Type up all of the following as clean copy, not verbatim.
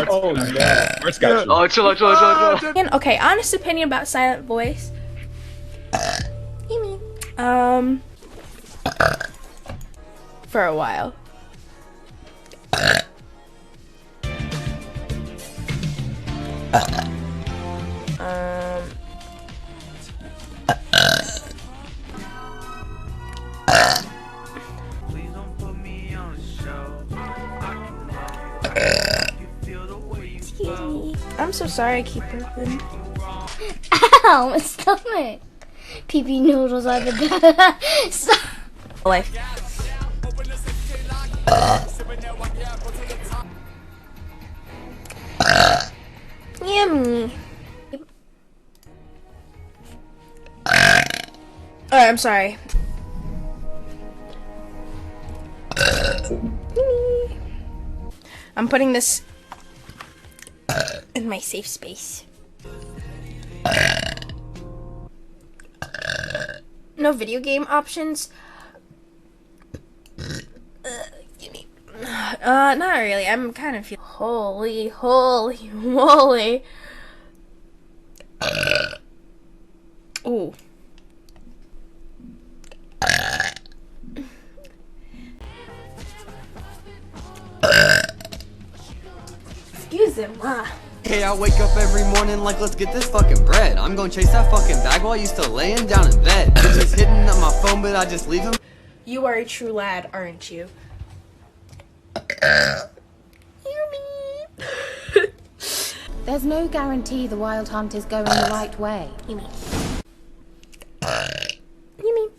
Oh no. Burps got you. Oh, chill out, chill out, chill out. Okay, honest opinion about silent voice. For a while. Excuse me. I'm so sorry I keep burping. Ow, my stomach. Pee-pee noodles are the best. Stop. Life. Yummy. Alright, I'm sorry. I'm putting this in my safe space. No video game options? Not really. I'm kind of holy moly. Ooh. Excuse him, Hey, I wake up every morning like, let's get this fucking bread. I'm gonna chase that fucking bag while you still laying down in bed. Bitches hitting up my phone, but I just leave him. You are a true lad, aren't you? There's no guarantee the wild hunt is going the right way. You mean?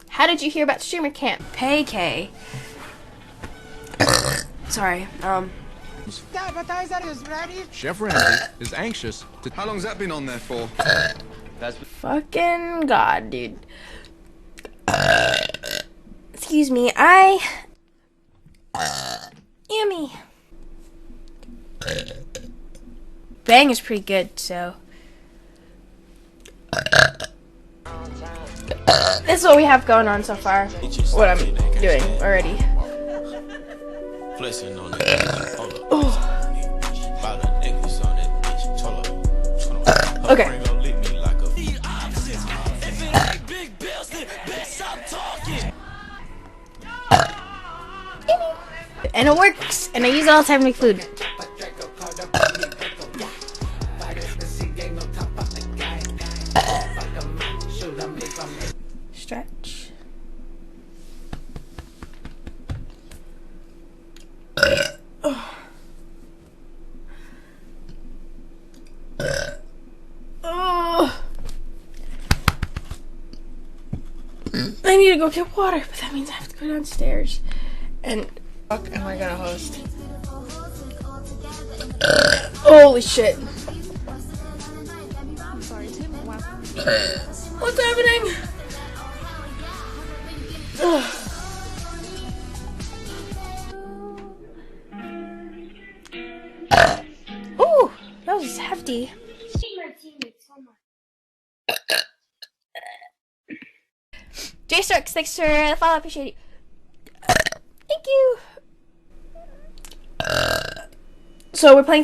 How did you hear about streamer camp? Hey, Kay. Sorry, Chef Ramsay is anxious to... How long's that been on there for? fucking God, dude. Excuse me, Yummy. Bang is pretty good, so. This is what we have going on so far. What I'm doing already. Okay. And it works, and I use it all the time to make food. Stretch. I need to go get water, but that means I have to go downstairs. And fuck am I gonna host? Holy shit. What's happening? Ooh, that was hefty. J-Starks, thanks for the follow, appreciate it. Thank you. So we're playing